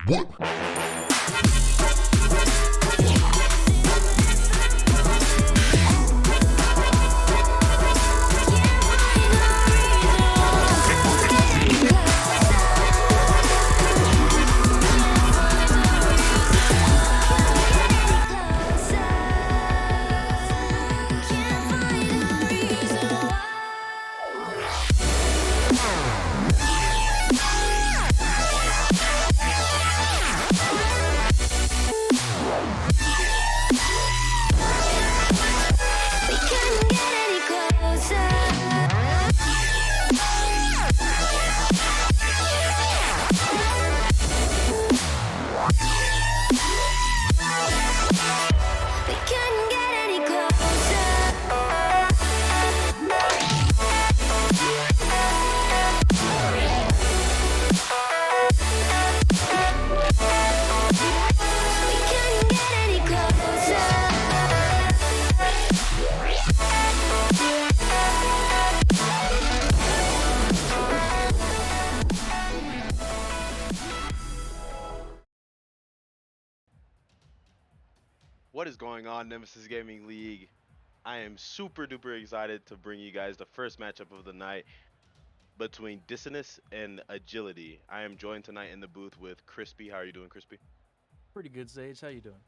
What? What is going on, Nemesis Gaming League? I am super duper excited to bring you guys the first matchup of the night between Dissonance and Agility. I am joined tonight in the booth with Crispy. How are you doing, Crispy? Pretty good, Sage. How you doing?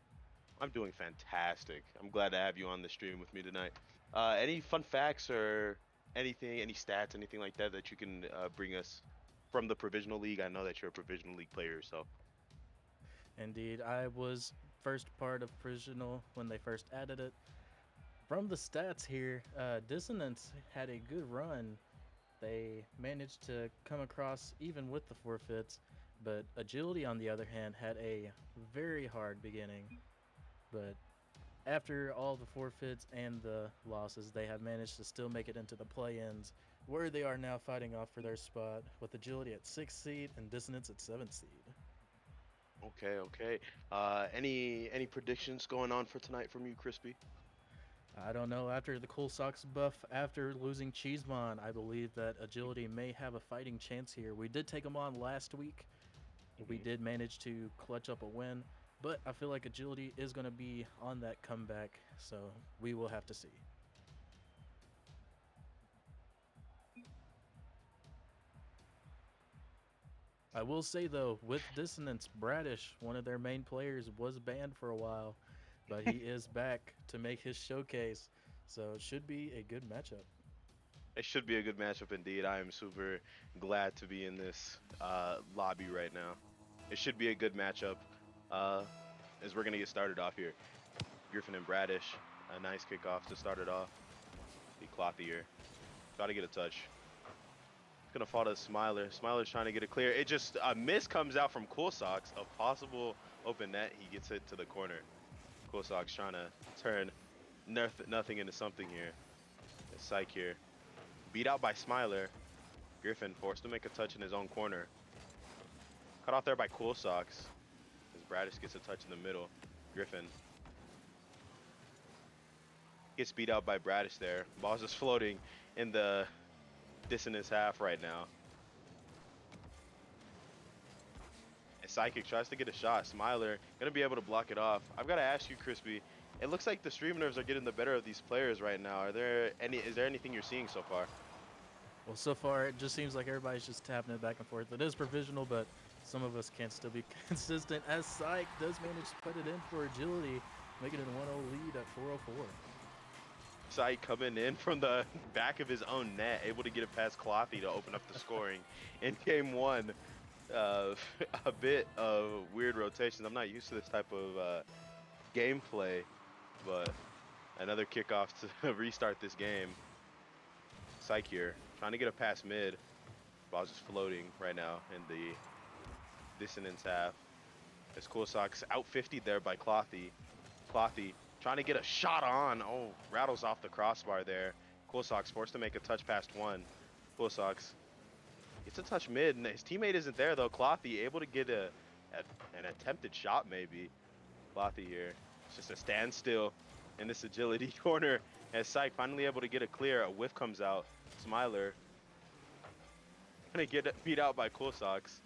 I'm doing fantastic. I'm glad to have you on the stream with me tonight. Any fun facts or anything, any stats, anything like that that you can bring us from the Provisional League? I know that you're a Provisional League player yourself. Indeed, I was first part of Provisional when they first added it. From the stats here, Dissonance had a good run. They managed to come across even with the forfeits, but Agility, on the other hand, had a very hard beginning. But after all the forfeits and the losses, they have managed to still make it into the play-ins, where they are now fighting off for their spot, with Agility at 6th seed and Dissonance at 7th seed. Okay. Any predictions going on for tonight from you, Crispy? I don't know. After the Cool Sox buff, after losing Cheesemon, I believe that Agility may have a fighting chance here. We did take them on last week. We did manage to clutch up a win, but I feel like Agility is going to be on that comeback, so we will have to see. I will say, though, with Dissonance, Bradish, one of their main players, was banned for a while, but he is back to make his showcase, so it should be a good matchup. It should be a good matchup indeed. I am super glad to be in this lobby right now. It should be a good matchup uh, as we're going to get started off here. Griffin and Bradish, a nice kickoff to start it off. The Clothy here. Try to get a touch. It's going to fall to Smiler. Smiler's trying to get it clear. It just, a miss comes out from Cool Sox. A possible open net. He gets it to the corner. Cool Sox trying to turn nothing into something here. It's Psych here. Beat out by Smiler. Griffin forced to make a touch in his own corner. Cut off there by Cool Sox. As Bradish gets a touch in the middle. Griffin gets beat out by Bradish there. Ball's just floating in the Dissonance half right now. And Psychic tries to get a shot. Smiler gonna be able to block it off. I've got to ask you, Crispy. It looks like the stream nerves are getting the better of these players right now. Is there anything you're seeing so far? Well, so far, it just seems like everybody's just tapping it back and forth. It is provisional, but some of us can't still be consistent, as Psych does manage to put it in for Agility, making it a 1-0 lead at 4:04. Psych coming in from the back of his own net, able to get it past Clothy to open up the scoring in game one. A bit of weird rotations. I'm not used to this type of gameplay, but another kickoff to restart this game. Psych here, trying to get a pass mid. Ball's just floating right now in the Dissonance half. As Cool Sox out 50 there by Clothy. Clothy trying to get a shot on. Oh, rattles off the crossbar there. Cool Sox forced to make a touch past one. Cool Sox gets a touch mid, and his teammate isn't there though. Clothy able to get an attempted shot maybe. Clothy here, it's just a standstill in this Agility corner. As Psych finally able to get a clear, a whiff comes out. Smiler gonna get beat out by Cool Sox.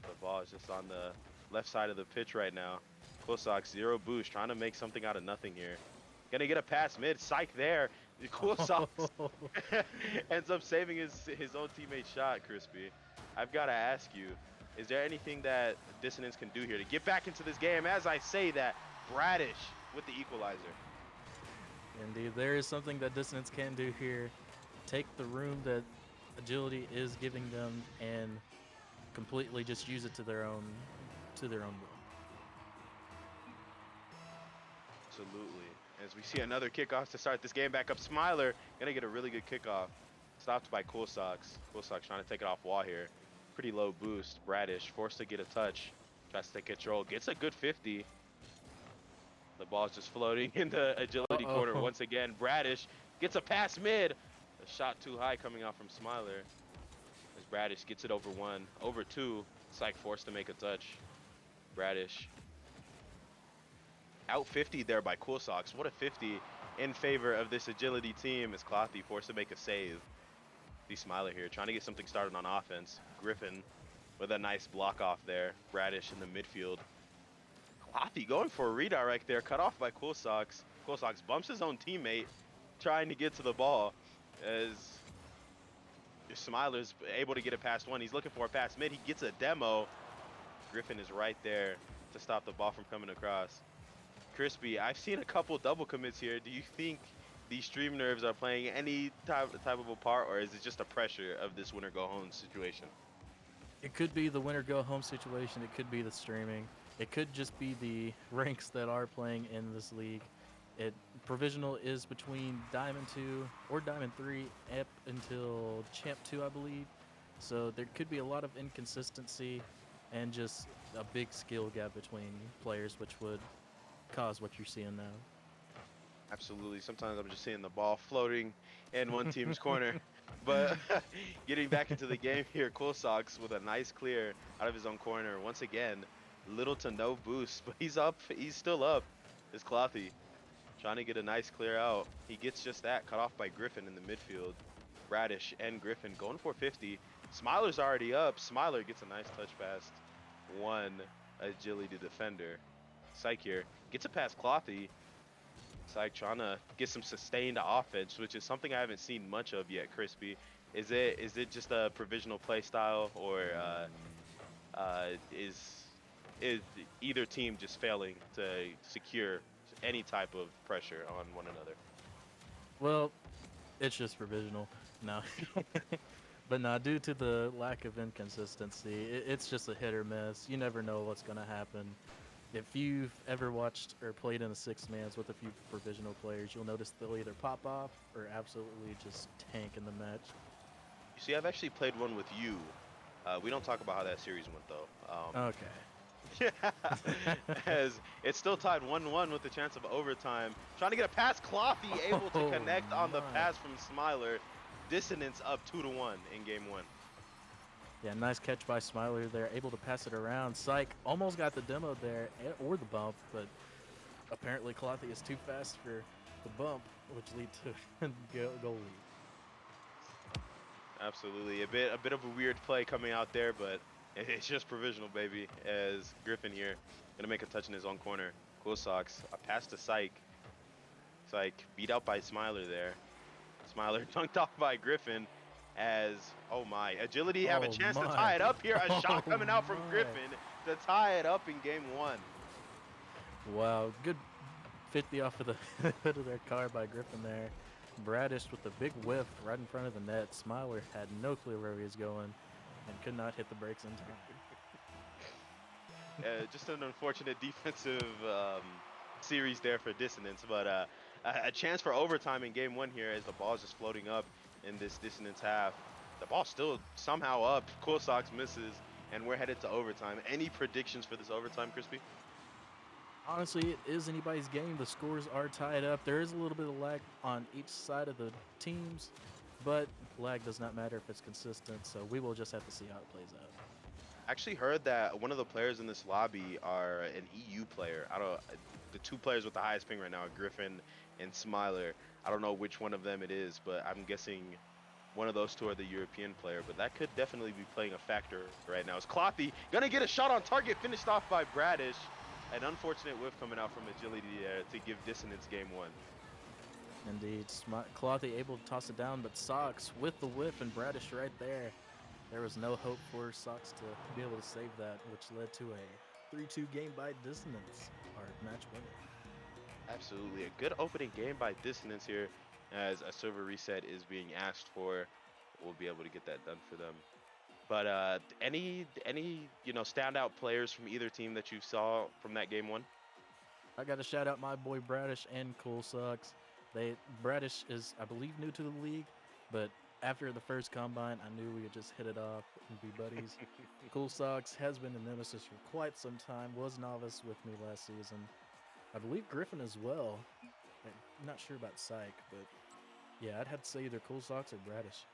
The ball is just on the left side of the pitch right now. Coolsox 0 boost, trying to make something out of nothing here. Gonna get a pass mid, psych there. Coolsox ends up saving his own teammate's shot, Crispy. I've got to ask you, is there anything that Dissonance can do here to get back into this game? As I say that, Bradish with the equalizer. Indeed, there is something that Dissonance can do here. Take the room that Agility is giving them and completely just use it to their own will. Absolutely. As we see another kickoff to start this game back up. Smiler gonna get a really good kickoff. Stopped by Coolsox. Coolsox trying to take it off wall here. Pretty low boost. Bradish forced to get a touch. Tries to take control. Gets a good 50. The ball's just floating in the Agility corner once again. Bradish gets a pass mid. A shot too high coming out from Smiler. As Bradish gets it over 1. Over 2. Psych forced to make a touch. Bradish out 50 there by Coolsox. What a 50 in favor of this Agility team as Clothy forced to make a save. See Smiler here trying to get something started on offense. Griffin with a nice block off there. Bradish in the midfield. Clothy going for a redirect there, cut off by Coolsox. Coolsox bumps his own teammate trying to get to the ball as Smiler's able to get it past 1. He's looking for a pass mid. He gets a demo. Griffin is right there to stop the ball from coming across. Crispy, I've seen a couple double commits here. Do you think these stream nerves are playing any type of a part, or is it just a pressure of this winner go home situation? It could be the winner go home situation. It could be the streaming. It could just be the ranks that are playing in this league. Provisional is between Diamond 2 or Diamond 3 up until Champ 2, I believe. So there could be a lot of inconsistency and just a big skill gap between players, which would cause what you're seeing now. Absolutely. Sometimes I'm just seeing the ball floating in one team's corner. But getting back into the game here, Coolsox with a nice clear out of his own corner. Once again, little to no boost, but he's up. He's still up. Is Clothy trying to get a nice clear out. He gets just that, cut off by Griffin in the midfield. Bradish and Griffin going for 50. Smiler's already up. Smiler gets a nice touch past one Agility defender. Psych here gets it past Clothy. Psych trying to get some sustained offense, which is something I haven't seen much of yet, Crispy. Is it just a provisional play style, or is either team just failing to secure any type of pressure on one another? Well, it's just provisional now. But nah, due to the lack of inconsistency, it's just a hit or miss. You never know what's going to happen. If you've ever watched or played in a six-mans with a few provisional players, you'll notice they'll either pop off or absolutely just tank in the match. You see, I've actually played one with you. We don't talk about how that series went, though. Okay. As it's still tied 1-1 with the chance of overtime. Trying to get a pass, Clothy able to connect on the pass from Smiler. Dissonance up 2-1 in game 1. Yeah, nice catch by Smiler there, able to pass it around. Psych almost got the demo there, or the bump, but apparently Clothy is too fast for the bump, which lead to goal lead. Absolutely, a bit of a weird play coming out there, but it's just provisional, baby. As Griffin here gonna make a touch in his own corner. Coolsox, a pass to Psych. Psych beat out by Smiler there. Smiler dunked off by Griffin. As, oh my, Agility have a chance to tie it up here. A shot coming out from Griffin to tie it up in game 1. Wow, good 50 off of the hood of their car by Griffin there. Bradish with the big whiff right in front of the net. Smiler had no clue where he was going and could not hit the brakes in time. Just an unfortunate defensive series there for Dissonance, but a chance for overtime in game 1 here as the ball is just floating up in this Dissonance half. The ball's still somehow up. Coolsox misses, and we're headed to overtime. Any predictions for this overtime, Crispy? Honestly, it is anybody's game. The scores are tied up. There is a little bit of lag on each side of the teams, but lag does not matter if it's consistent, so we will just have to see how it plays out. I actually heard that one of the players in this lobby are an EU player. The two players with the highest ping right now are Griffin and Smiler. I don't know which one of them it is, but I'm guessing one of those two are the European player, but that could definitely be playing a factor right now. It's Clothy gonna get a shot on target, finished off by Bradish. An unfortunate whiff coming out from Agility there to give Dissonance game one. Indeed, Clothy able to toss it down, but Sox with the whiff and Bradish right there. There was no hope for Sox to be able to save that, which led to a 3-2 game by Dissonance, our match winner. Absolutely. A good opening game by Dissonance here as a server reset is being asked for. We'll be able to get that done for them. But any standout players from either team that you saw from that game one? I got to shout out my boy Bradish and Cool Sox. Bradish is, I believe, new to the league, but after the first combine, I knew we could just hit it off and be buddies. Cool Sox has been in Nemesis for quite some time. Was novice with me last season. I believe Griffin as well. I'm not sure about Psych, but yeah, I'd have to say either Cool Sox or Bradish.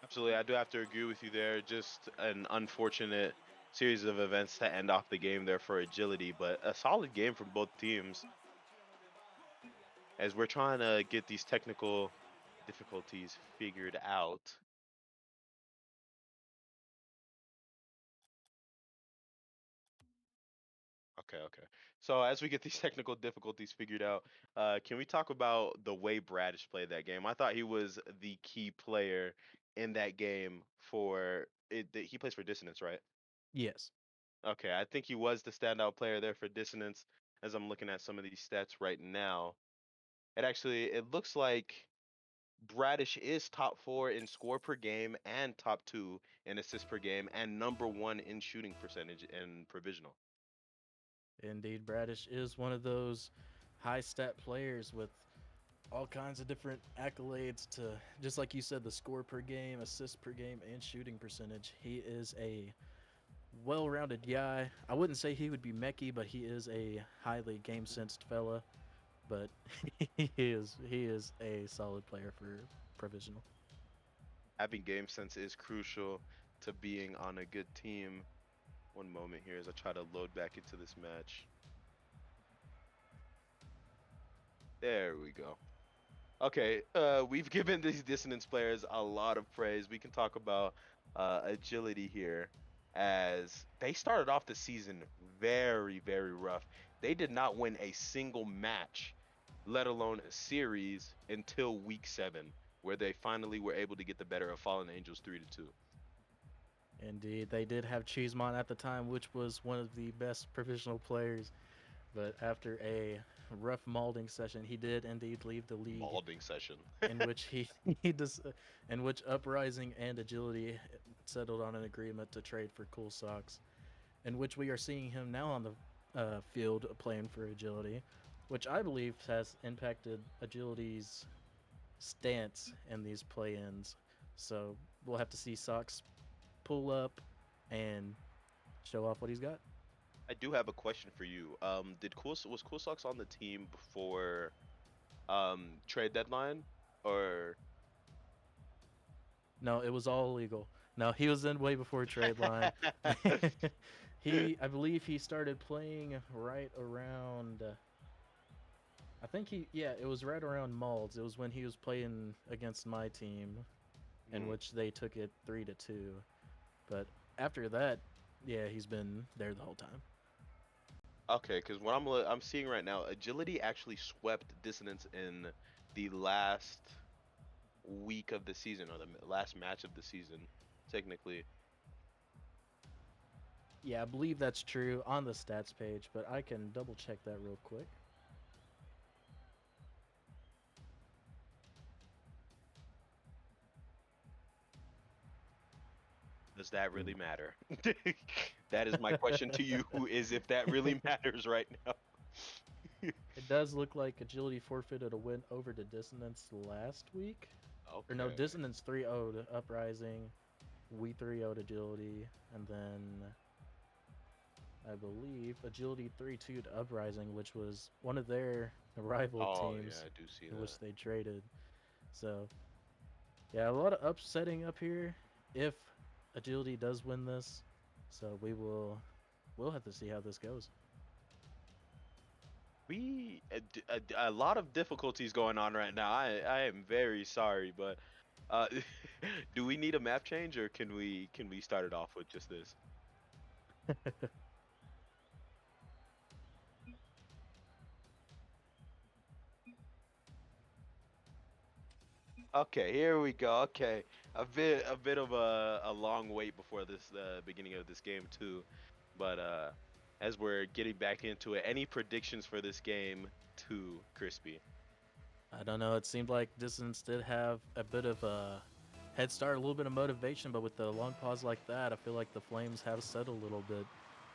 Absolutely, I do have to agree with you there. Just an unfortunate series of events to end off the game there for Agility, but a solid game from both teams as we're trying to get these technical difficulties figured out. Okay, okay. So as we get these technical difficulties figured out, can we talk about the way Bradish played that game? I thought he was the key player in that game for it. He plays for Dissonance, right? Yes. Okay, I think he was the standout player there for Dissonance. As I'm looking at some of these stats right now, it looks like Bradish is top 4 in score per game and top 2 in assists per game and number 1 in shooting percentage in provisional. Indeed, Bradish is one of those high stat players with all kinds of different accolades to, just like you said, the score per game, assist per game, and shooting percentage. He is a well-rounded guy. I wouldn't say he would be mechy, but he is a highly game-sensed fella. But he is a solid player for provisional. Having game sense is crucial to being on a good team. One moment here as I try to load back into this match. There we go. Okay, we've given these Dissonance players a lot of praise. We can talk about Agility here as they started off the season very, very rough. They did not win a single match, let alone a series, until week 7, where they finally were able to get the better of Fallen Angels 3-2. Indeed, they did have Cheesemont at the time, which was one of the best provisional players. But after a rough mauling session, he did indeed leave the league, Maulding session. in which he does, in which Uprising and Agility settled on an agreement to trade for Cool Sox, in which we are seeing him now on the field playing for Agility, which I believe has impacted Agility's stance in these play-ins. So we'll have to see Sox pull up and show off what he's got. I do have a question for you. Was Cool Sox on the team before trade deadline, or No, it was all illegal. No, he was in way before trade line. I believe he started playing right around. I think it was right around Malds. It was when he was playing against my team, in Hmm. which they took it 3-2. But after that, yeah, he's been there the whole time. Okay, because what I'm seeing right now, Agility actually swept Dissonance in the last week of the season or the last match of the season, technically. Yeah, I believe that's true on the stats page, but I can double check that real quick. Does that Hmm. really matter? That is my question to you, is if that really matters right now. It does look like Agility forfeited a win over to Dissonance last week. Or no, Okay. Dissonance 3-0 to Uprising. We 3-0 to Agility. And then I believe Agility 3-2 to Uprising, which was one of their rival Oh yeah, teams I do see in which that. they traded. So, yeah, a lot of upsetting up here if Agility does win this. So we'll have to see how this goes. A lot of difficulties going on right now. I am very sorry, but Uh, do we need a map change, or can we start it off with just this? Okay, here we go. Okay, a bit of a long wait before this beginning of this game too, but as we're getting back into it, any predictions for this game too, Crispy? I don't know. It seemed like Distance did have a bit of a head start, a little bit of motivation, but with the long pause like that, I feel like the flames have settled a little bit.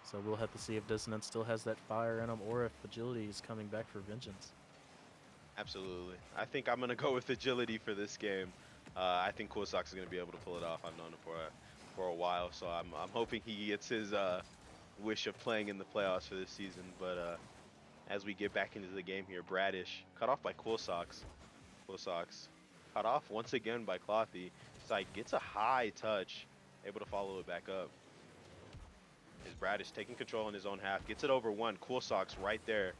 So we'll have to see if Dissonance still has that fire in him or if Agility is coming back for vengeance. Absolutely. I think I'm gonna go with agility for this game. I think Kozak's is gonna be able to pull it off. I've known him for a while, so I'm hoping he gets his wish of playing in the playoffs for this season. But as we get back into the game here, Bradish cut off by Cool Sox. Cool Sox cut off once again by Clothy. Side gets a high touch, able to follow it back up. Is Bradish taking control in his own half, gets it over one. Cool Sox right there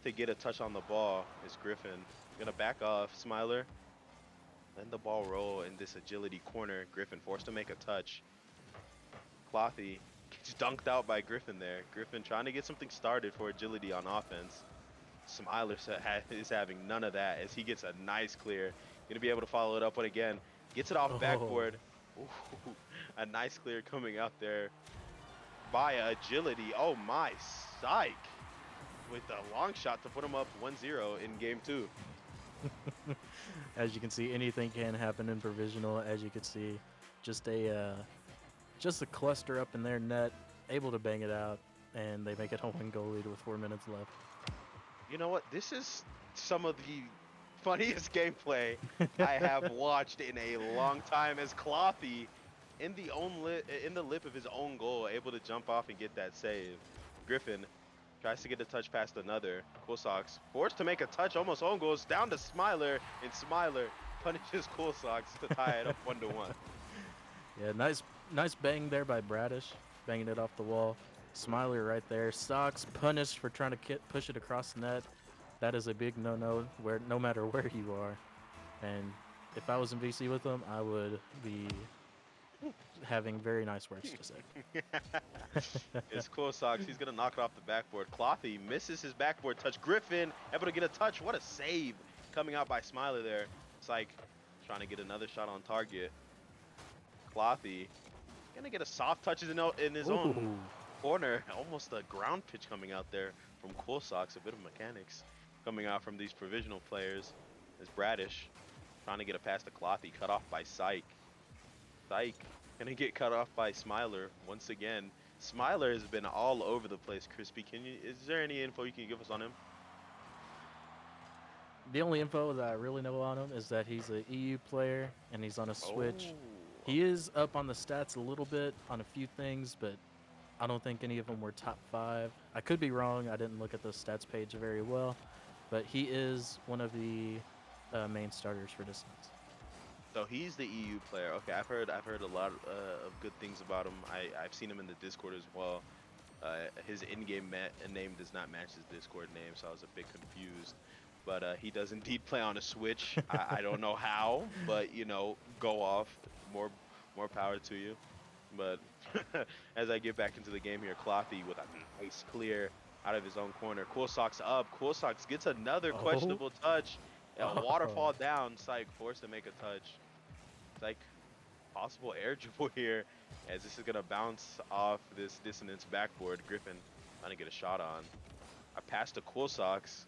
to get a touch on the ball. Is Griffin gonna back off? Smiler, letting the ball roll in this agility corner. Griffin forced to make a touch. Clothy gets dunked out by Griffin there. Griffin trying to get something started for agility on offense. Smiler is having none of that as he gets a nice clear. Gonna be able to follow it up, but again, gets it off Oh, backboard. Ooh, a nice clear coming out there by agility. Oh my, psych. With a long shot to put him up 1-0 in game two. as you can see, anything can happen in provisional. As you can see, just a just a cluster up in their net, able to bang it out, and they make it a one goal lead with 4 minutes left. You know what? This is some of the funniest gameplay I have watched in a long time as Clothy in the lip of his own goal, able to jump off and get that save. Griffin tries to get a touch past another. Cool Sox forced to make a touch, almost own goals, down to Smiler, and Smiler punishes Cool Sox to tie it up 1-1. Yeah, nice bang there by Bradish, banging it off the wall. Smiley right there. Stocks punished for trying to push it across the net. That is a big no-no where no matter where you are. And if I was in VC with them, I would be having very nice words to say. It's Cool Sox. He's gonna knock it off the backboard. Clothy misses his backboard touch. Griffin able to get a touch. What a save coming out by Smiler there. It's like trying to get another shot on target. Clothy gonna get a soft touch in his own Ooh. corner. Almost a ground pitch coming out there from Cool Sox. A bit of mechanics coming out from these provisional players. As Bradish trying to get a pass to Clothy, cut off by Syke. Syke gonna get cut off by Smiler once again. Smiler has been all over the place. Crispy, is there any info you can give us on him? The only info that I really know on him is that he's an EU player and he's on a Switch. Oh, He is up on the stats a little bit on a few things, but I don't think any of them were top 5. I could be wrong. I didn't look at the stats page very well, but he is one of the main starters for Dissonance. so he's the EU player. Okay, I've heard a lot of good things about him. I've seen him in the Discord as well. His in-game name does not match his Discord name, so I was a bit confused. But he does indeed play on a Switch. I don't know how, but go off. More more power to you. But as I get back into the game here, Clothy with a nice clear out of his own corner. Cool Sox up. Cool Sox gets another Oh, questionable touch. A oh, waterfall down. Syke forced to make a touch. Syke possible air dribble here as this is going to bounce off this dissonance backboard. Griffin trying to get a shot on. I passed to Cool Sox.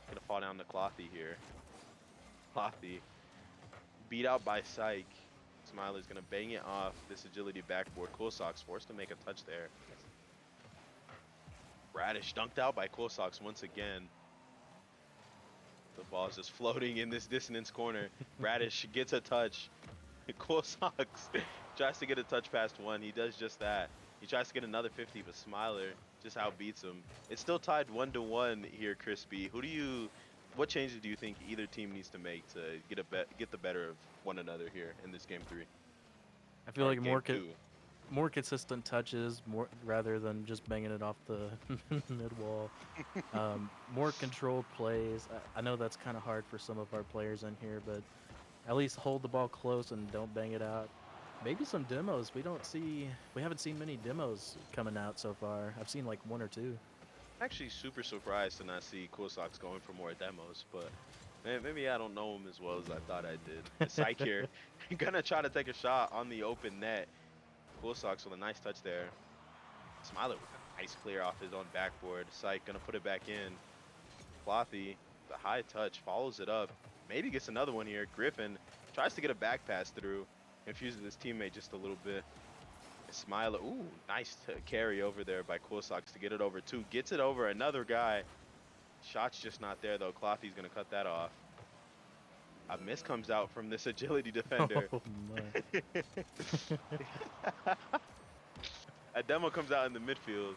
Going to fall down to Clothy here. Clothy beat out by Syke. Smiler's going to bang it off this agility backboard. Cool Sox forced to make a touch there. Bradish dunked out by Cool Sox once again. The ball is just floating in this dissonance corner. Bradish gets a touch. Cool Sox tries to get a touch past one. He does just that. He tries to get another 50, but Smiler just outbeats him. It's still tied 1-1 here, Crispy. What changes do you think either team needs to make to get the better of one another here in this game 3 I feel or like game 2? more consistent touches, more rather than just banging it off the mid wall. More controlled plays. I know that's kind of hard for some of our players in here, but At least hold the ball close and don't bang it out. Maybe some demos. We haven't seen many demos coming out so far. I've seen like one or two. Actually, super surprised to not see Cool Socks going for more demos, but maybe I don't know him as well as I thought I did. Psych here, gonna try to take a shot on the open net. Cool Socks with a nice touch there. Smiler with a nice clear off his own backboard. Psych gonna put it back in. Clothy, the high touch, follows it up. Maybe gets another one here. Griffin tries to get a back pass through. Confuses his teammate just a little bit. Smiler, ooh, nice carry over there by Cool Socks to get it over two. Gets it over another guy. Shot's just not there though. Clothy's gonna cut that off. A miss comes out from this agility defender. Oh my. A demo comes out in the midfield.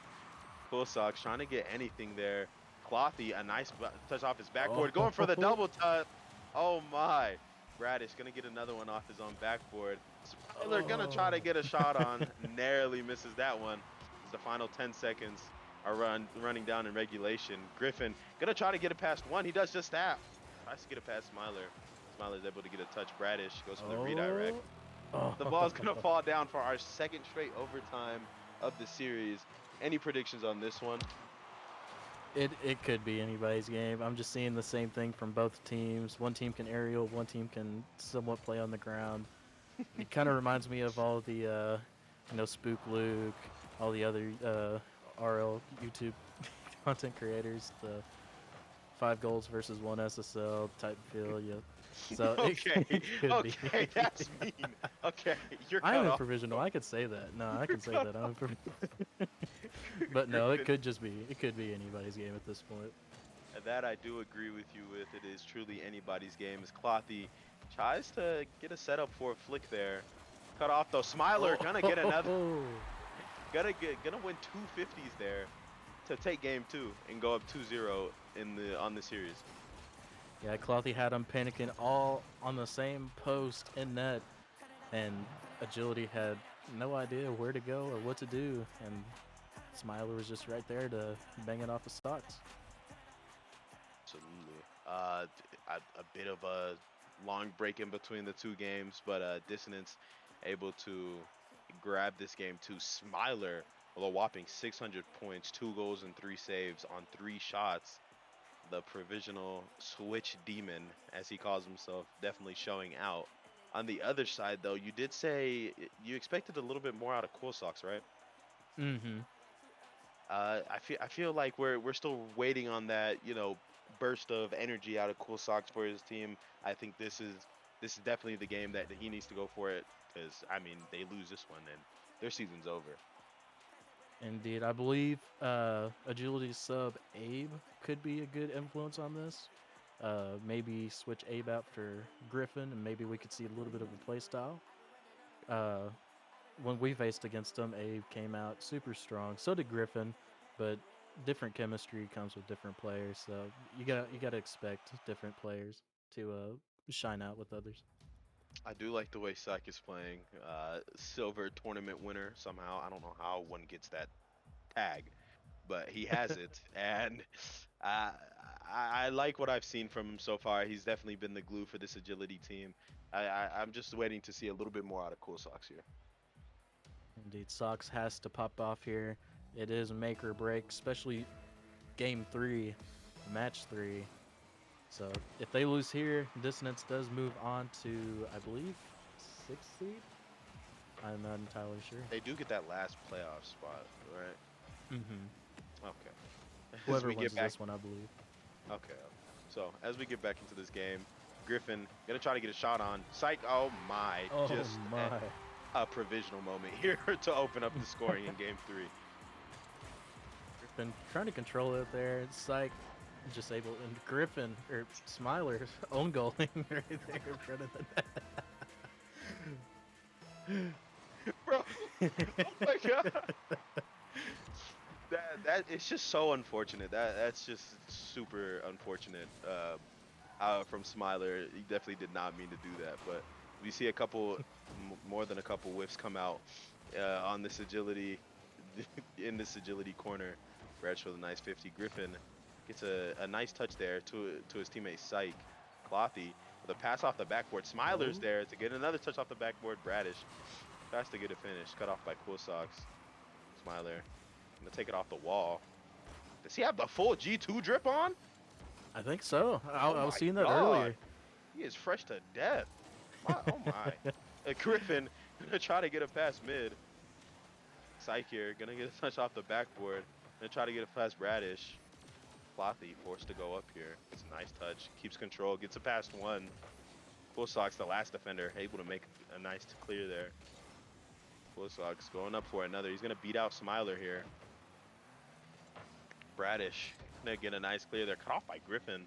Cool Socks trying to get anything there. Clothy, a nice touch off his backboard, going for the double touch. Oh my. Bradish gonna get another one off his own backboard. Smiler gonna try to get a shot on. Narrowly misses that one. As the final 10 seconds are running down in regulation. Griffin gonna try to get it past one. He does just that. Tries to get it past Smiler. Smiler's able to get a touch. Bradish goes for the redirect. The ball's gonna fall down for our second straight overtime of the series. Any predictions on this one? It could be anybody's game. I'm just seeing the same thing from both teams. One team can aerial, one team can somewhat play on the ground. It kind of reminds me of all the Spook Luke, all the other RL YouTube content creators, the 5 goals versus 1 SSL type feel. Yeah. So Okay, it could okay, be. that's mean. Okay, you're I'm cut in off. provisional. I could say that. No, I can say that. I'm in provisional. But no, it could just be. It could be anybody's game at this point. That I do agree with you with. It is truly anybody's game. As Clothy tries to get a setup for a flick there. Cut off though. Smiler gonna get another. Gonna win 250s there to take game 2 and go up 2-0 on the series. Yeah, Clothy had him panicking all on the same post in net, and Agility had no idea where to go or what to do, and Smiler was just right there to bang it off the stocks. Absolutely. A bit of a long break in between the two games, but Dissonance able to grab this game too. Smiler with a whopping 600 points, 2 goals and 3 saves on 3 shots. The provisional switch demon, as he calls himself, definitely showing out. On the other side, though, you did say you expected a little bit more out of Cool Socks, right? Mm-hmm. I feel like we're still waiting on that, burst of energy out of Cool Socks for his team. I think this is definitely the game that he needs to go for it, because I mean they lose this one and their season's over. Indeed, I believe Agility sub Abe could be a good influence on this. Maybe switch Abe out for Griffin, and maybe we could see a little bit of a play style. Uh, when we faced against him, Abe came out super strong. So did Griffin, but different chemistry comes with different players. So you gotta expect different players to shine out with others. I do like the way Sack is playing. Silver tournament winner somehow. I don't know how one gets that tag, but he has it, and uh, I like what I've seen from him so far. He's definitely been the glue for this agility team. I'm just waiting to see a little bit more out of Cool Socks here. Indeed, Sox has to pop off here. It is make or break, especially game 3, match 3. So if they lose here, Dissonance does move on to, I believe, 6th seed. I'm not entirely sure. They do get that last playoff spot, right? Mm-hmm. Okay. As Whoever we wins get back, this one, I believe. okay. So as we get back into this game, Griffin gonna try to get a shot on. Psych. Oh my! Oh Just my! a provisional moment here to open up the scoring in game 3. Griffin trying to control it there. It's like just able, and Griffin or Smiler own goaling right there in front of Bro, the oh my god. That it's just so unfortunate. That's just super unfortunate. From Smiler, he definitely did not mean to do that. But we see a couple, more than a couple whiffs come out on this agility, in this agility corner. Reg with a nice 50. Griffin gets a nice touch there to his teammate Psych. Clothy The pass off the backboard. Smiler's Oh. there to get another touch off the backboard. Bradish tries to get a finish. Cut off by Cool Socks. Smiler gonna take it off the wall. Does he have the full G2 drip on? I think so. Oh I was my seeing that god. earlier. He is fresh to death. Oh my. Griffin gonna try to get a pass mid. Psych here. Gonna get a touch off the backboard. Gonna try to get a past Bradish. Clothy forced to go up here. It's a nice touch. Keeps control. Gets a past one. Cool Socks, the last defender, able to make a nice clear there. Cool Socks going up for another. He's gonna beat out Smiler here. Bradish gonna get a nice clear there. Cut off by Griffin.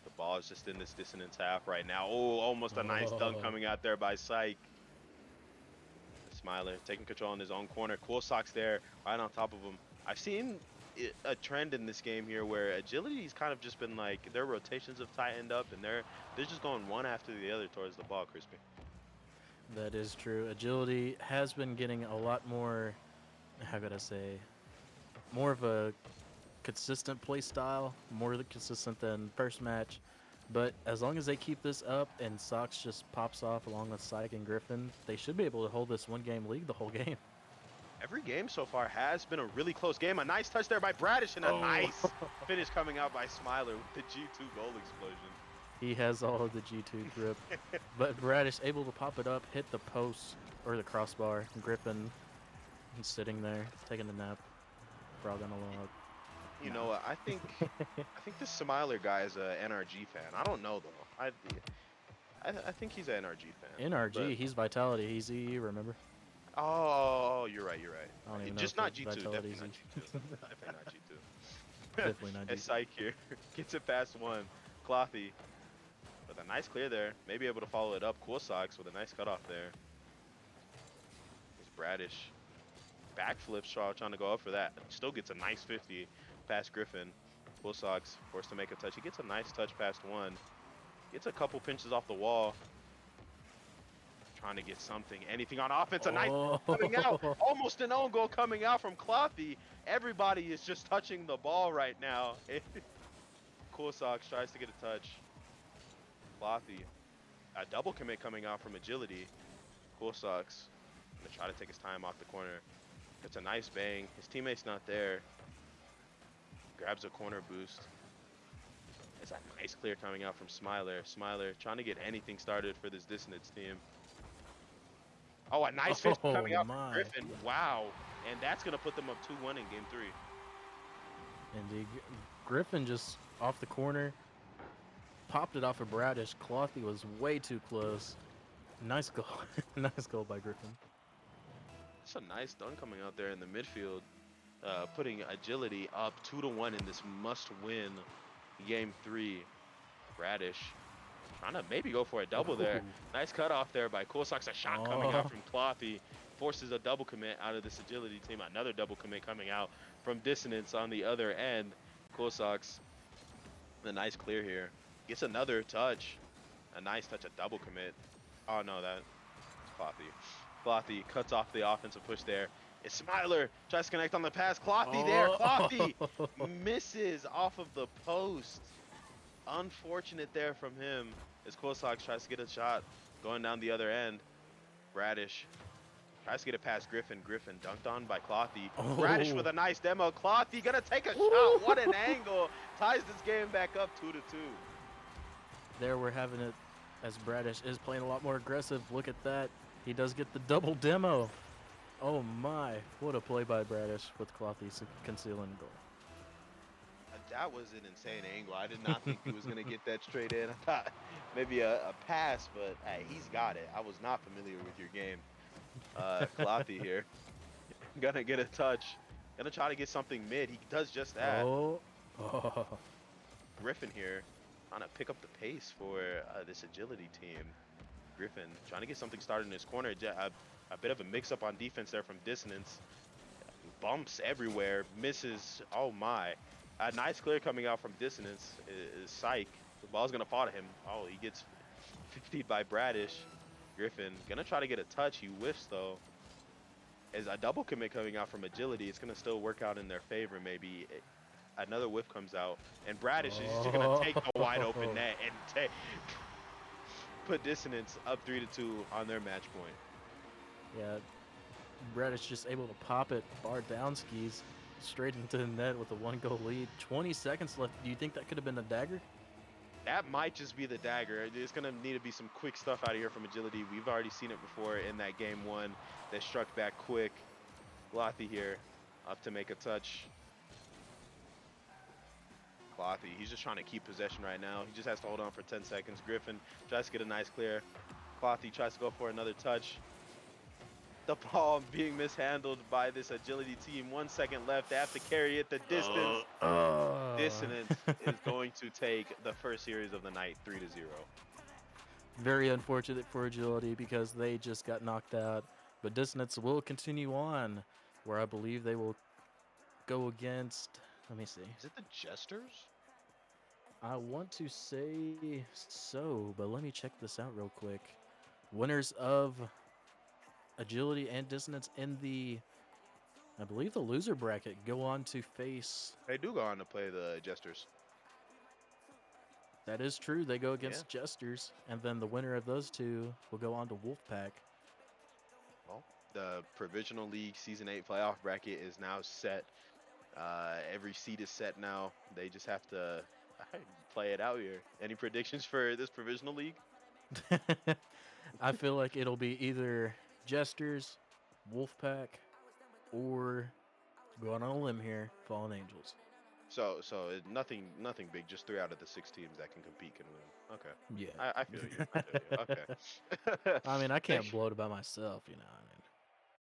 The ball is just in this dissonance half right now. Oh, almost a nice dunk coming out there by Psych. Smiler taking control in his own corner. Cool Socks there, right on top of him. I've seen a trend in this game here where Agility's kind of just been like, their rotations have tightened up and they're just going one after the other towards the ball, Crispy. That is true. Agility has been getting a lot more, how could I say, more of a consistent play style, more consistent than first match. But as long as they keep this up and Sox just pops off along with Syke and Griffin, they should be able to hold this one-game lead the whole game. Every game so far has been a really close game. A nice touch there by Bradish and a nice finish coming out by Smiler with the G2 goal explosion. He has all of the G2 grip. But Bradish able to pop it up, hit the post or the crossbar. Griffin sitting there, taking a nap, frogging along. You know what? I think this Smiler guy is a NRG fan. I don't know though. I think he's an NRG fan. NRG, but- he's Vitality, he's EU, remember? Oh, you're right. I don't even Just know not if G2. Vitality Definitely is not EU. G2. Definitely not G2. Definitely not And G2. Psych here gets it past one. Clothy with a nice clear there. Maybe able to follow it up. Cool Socks with a nice cutoff there. Here's Bradish. Backflip Shaw trying to go up for that. Still gets a nice 50 past Griffin. Cool Socks forced to make a touch. He gets a nice touch past one. Gets a couple pinches off the wall. Trying to get something, anything on offense. A nice coming out. Almost an own goal coming out from Clothy. Everybody is just touching the ball right now. Cool Socks tries to get a touch. Clothy. A double commit coming out from Agility. Cool Socks gonna try to take his time off the corner. It's a nice bang. His teammate's not there. Grabs a corner boost. It's a nice clear coming out from Smiler. Smiler trying to get anything started for this Dissonance team. Oh, a nice fish coming out from Griffin. Wow. And that's going to put them up 2-1 in game 3. Indeed. Griffin just off the corner, popped it off of Bradish. Clothy was way too close. Nice goal. Nice goal by Griffin. It's a nice dunk coming out there in the midfield, putting Agility up 2-1 in this must-win game 3. Bradish trying to maybe go for a double there. Nice cutoff there by Cool Socks. A shot coming out from Clothy. Forces a double commit out of this Agility team. Another double commit coming out from Dissonance on the other end. Cool Socks, the nice clear here. Gets another touch. A nice touch, a double commit. Oh no, that's Clothy. Clothy cuts off the offensive push there. It's Smiler. Tries to connect on the pass. Clothy there. Clothy misses off of the post. Unfortunate there from him as Cool Socks tries to get a shot going down the other end. Bradish tries to get it past Griffin. Griffin dunked on by Clothy. Bradish with a nice demo. Clothy gonna take a shot. What an angle. Ties this game back up 2-2. There we're having it as Bradish is playing a lot more aggressive. Look at that. He does get the double demo. Oh my. What a play by Bradish with Clothy concealing goal. That was an insane angle. I did not think he was going to get that straight in. I thought maybe a pass, but hey, he's got it. I was not familiar with your game. Clothy here. Gonna get a touch. Gonna try to get something mid. He does just that. Oh. Griffin here trying to pick up the pace for this Agility team. Griffin trying to get something started in his corner. A bit of a mix-up on defense there from Dissonance. Bumps everywhere. Misses. Oh my. A nice clear coming out from Dissonance is Psych. The ball's going to fall to him. Oh, he gets 50'd by Bradish. Griffin going to try to get a touch. He whiffs, though. As a double commit coming out from Agility, it's going to still work out in their favor, maybe. another whiff comes out, and Bradish is just gonna take the wide open net and put Dissonance up 3-2 on their match point. Yeah, Bradish just able to pop it, bar down skis, straight into the net with a 1-goal lead. 20 seconds left. Do you think that could have been a dagger? That might just be the dagger. There's going to need to be some quick stuff out of here from Agility. We've already seen it before in that game 1. They struck back quick. Clothy here up to make a touch. Clothy, he's just trying to keep possession right now. He just has to hold on for 10 seconds. Griffin tries to get a nice clear. Clothy tries to go for another touch. The ball being mishandled by this Agility team. 1 second left. They have to carry it the distance. Dissonance is going to take the first series of the night 3-0. Very unfortunate for Agility because they just got knocked out. But Dissonance will continue on, where I believe they will go against. Let me see. Is it the Jesters? I want to say so, but let me check this out real quick. Winners of Agility and Dissonance in the, I believe, the loser bracket go on to face. They do go on to play the Jesters. That is true. They go against Jesters, and then the winner of those two will go on to Wolfpack. Well, the Provisional League Season 8 playoff bracket is now set. Every seed is set now. They just have to play it out here. Any predictions for this Provisional League? I feel like it'll be either Jesters, Wolfpack, or going on a limb here, Fallen Angels. So nothing big. Just 3 out of the 6 teams that can compete can win. Okay. Yeah. I feel you. I feel you. Okay. I mean, I can't blow it by myself, you know.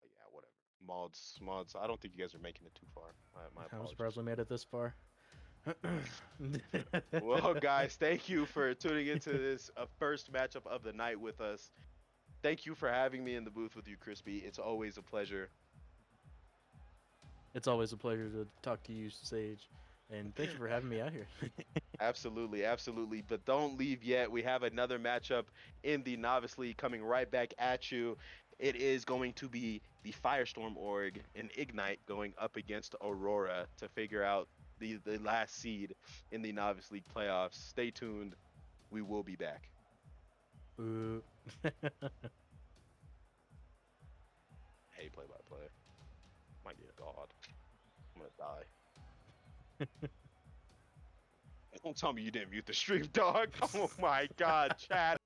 Yeah, whatever. Mods. I don't think you guys are making it too far. My I'm apologies. surprised we made it this far. Well, guys, thank you for tuning into this first matchup of the night with us. Thank you for having me in the booth with you, Crispy. It's always a pleasure. It's always a pleasure to talk to you, Sage. And thank you for having me out here. Absolutely. But don't leave yet. We have another matchup in the Novice League coming right back at you. It is going to be the Firestorm Org and Ignite going up against Aurora to figure out the last seed in the Novice League playoffs. Stay tuned. We will be back. Ooh. Hey, play-by-play. My God. I'm going to die. Don't tell me you didn't mute the stream, dog. Oh, my God, chat.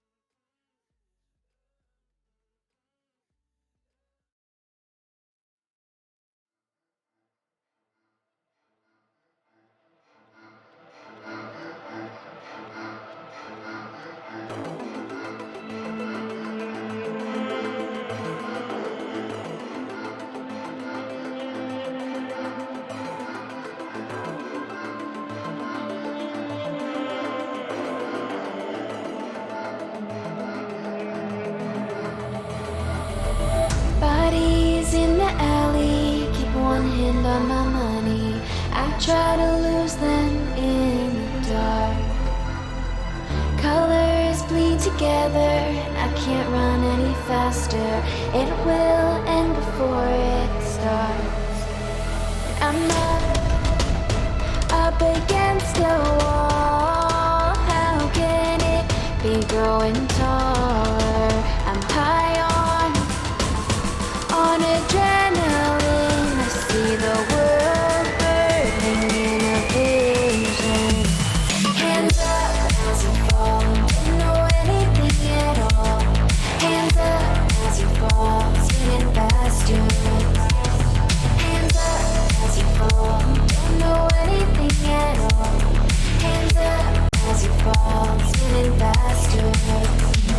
Bodies in the alley, keep one hand on my money. I try to lose them in the dark. Colors bleed together, I can't run any faster. It will end before it starts. I'm up against a wall. How can it be growing taller? I'm high